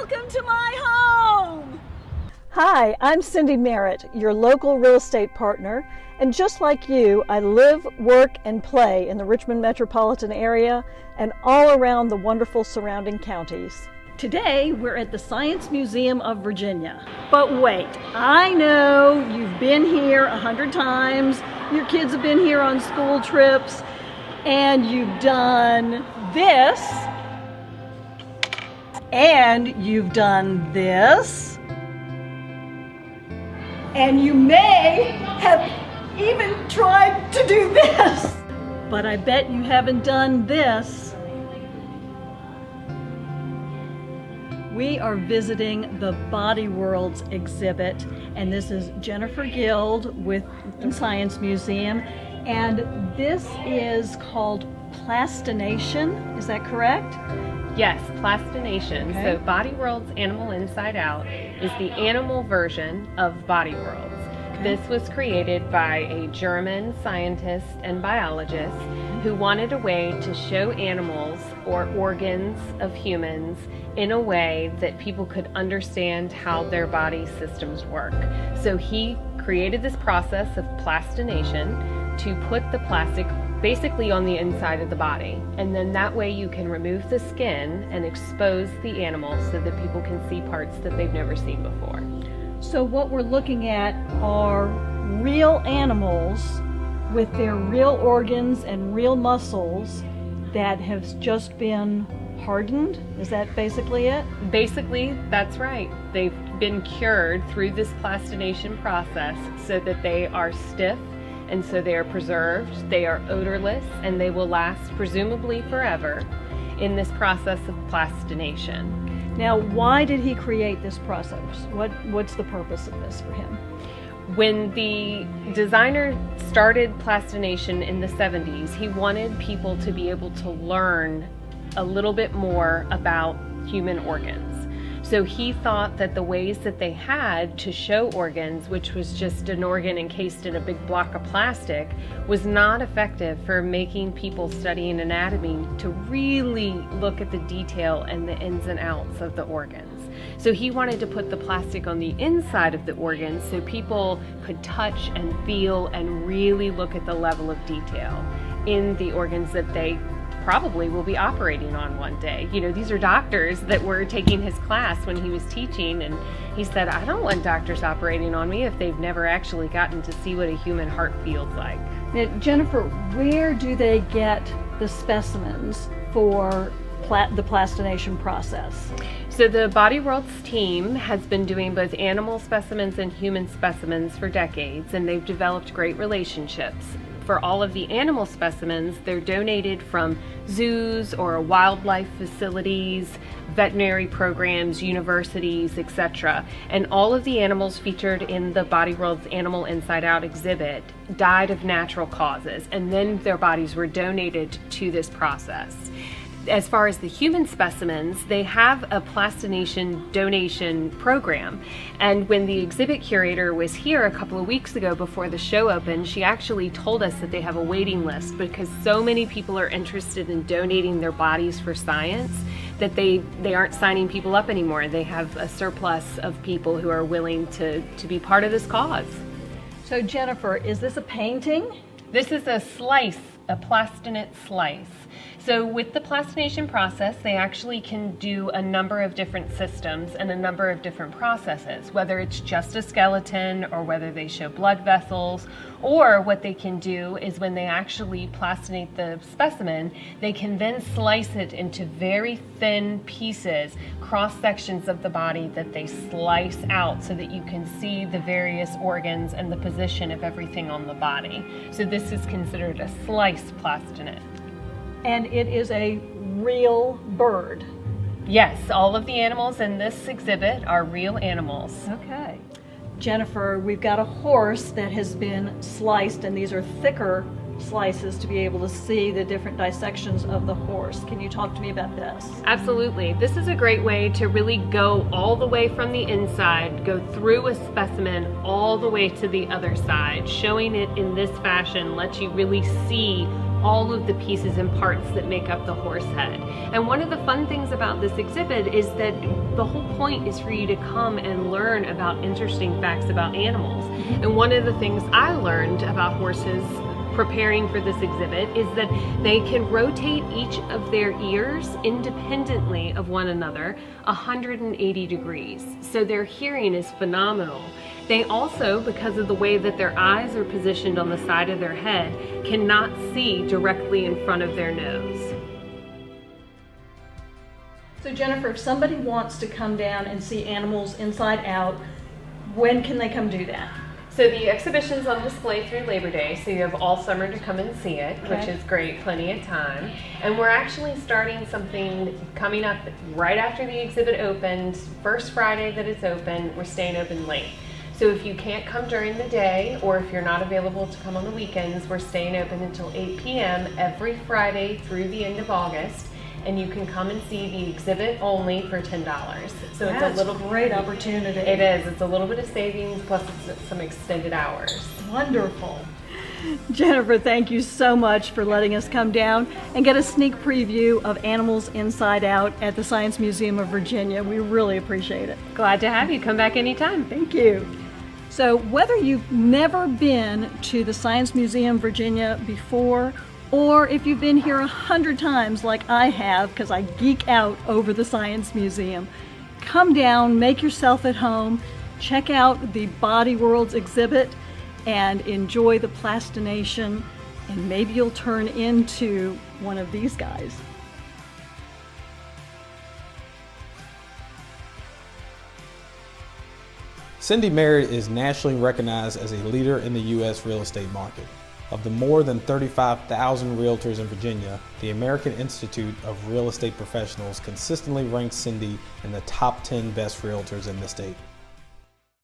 Welcome to my home! Hi, I'm Cindy Merritt, your local real estate partner, and just like you, I live, work, and play in the Richmond metropolitan area and all around the wonderful surrounding counties. Today, we're at the Science Museum of Virginia. But wait, I know you've been here 100 times, your kids have been here on school trips, and you've done this, and you've done this, and you may have even tried to do this. But I bet you haven't done this. We are visiting the Body Worlds exhibit, and this is Jennifer Guild with the Science Museum, and this is called plastination. Is that correct? Yes, plastination. Okay. So Body Worlds Animal Inside Out is the animal version of Body Worlds. This was created by a German scientist and biologist who wanted a way to show animals or organs of humans in a way that people could understand how their body systems work. So he created this process of plastination to put the plastic basically on the inside of the body, and then that way you can remove the skin and expose the animal so that people can see parts that they've never seen before. So what we're looking at are real animals with their real organs and real muscles that have just been hardened. Is that basically it? Basically, that's right. They've been cured through this plastination process so that they are stiff, and so they are preserved, they are odorless, and they will last presumably forever in this process of plastination. Now, why did he create this process? What's the purpose of this for him? When the designer started plastination in the 70s, he wanted people to be able to learn a little bit more about human organs. So he thought that the ways that they had to show organs, which was just an organ encased in a big block of plastic, was not effective for making people studying anatomy to really look at the detail and the ins and outs of the organs. So he wanted to put the plastic on the inside of the organs so people could touch and feel and really look at the level of detail in the organs that they probably will be operating on one day. You know, these are doctors that were taking his class when he was teaching, and he said, I don't want doctors operating on me if they've never actually gotten to see what a human heart feels like. Now, Jennifer, where do they get the specimens for the plastination process? So the Body Worlds team has been doing both animal specimens and human specimens for decades, and they've developed great relationships. For all of the animal specimens, they're donated from zoos or wildlife facilities, veterinary programs, universities, etc. And all of the animals featured in the Body Worlds Animal Inside Out exhibit died of natural causes, and then their bodies were donated to this process. As far as the human specimens, they have a plastination donation program. And when the exhibit curator was here a couple of weeks ago before the show opened, she actually told us that they have a waiting list because so many people are interested in donating their bodies for science that they aren't signing people up anymore. They have a surplus of people who are willing to be part of this cause. So Jennifer, is this a painting? This is a slice, a plastinate slice. So with the plastination process, they actually can do a number of different systems and a number of different processes, whether it's just a skeleton or whether they show blood vessels, or what they can do is when they actually plastinate the specimen, they can then slice it into very thin pieces, cross sections of the body that they slice out so that you can see the various organs and the position of everything on the body. So this is considered a slice plastinate. And it is a real bird. Yes, all of the animals in this exhibit are real animals. Okay. Jennifer, we've got a horse that has been sliced, and these are thicker slices to be able to see the different dissections of the horse. Can you talk to me about this? Absolutely. This is a great way to really go all the way from the inside, go through a specimen all the way to the other side. Showing it in this fashion lets you really see all of the pieces and parts that make up the horse head. And one of the fun things about this exhibit is that the whole point is for you to come and learn about interesting facts about animals. And one of the things I learned about horses preparing for this exhibit is that they can rotate each of their ears independently of one another 180 degrees. So their hearing is phenomenal. They also, because of the way that their eyes are positioned on the side of their head, cannot see directly in front of their nose. So Jennifer, if somebody wants to come down and see animals inside out, when can they come do that? So the exhibition's on display through Labor Day, so you have all summer to come and see it, which is great, plenty of time. And we're actually starting something coming up right after the exhibit opened. First Friday that it's open, we're staying open late. So if you can't come during the day, or if you're not available to come on the weekends, we're staying open until 8 p.m. every Friday through the end of August. And you can come and see the exhibit only for $10. So That's it's a little great opportunity. It is. It's a little bit of savings, plus it's some extended hours. Wonderful. Jennifer, thank you so much for letting us come down and get a sneak preview of Animals Inside Out at the Science Museum of Virginia. We really appreciate it. Glad to have you. Come back anytime. Thank you. So whether you've never been to the Science Museum Virginia before, or if you've been here 100 times like I have, because I geek out over the Science Museum, come down, make yourself at home, check out the Body Worlds exhibit, and enjoy the plastination, and maybe you'll turn into one of these guys. Cindy Merritt is nationally recognized as a leader in the U.S. real estate market. Of the more than 35,000 realtors in Virginia, the American Institute of Real Estate Professionals consistently ranks Cindy in the top 10 best realtors in the state.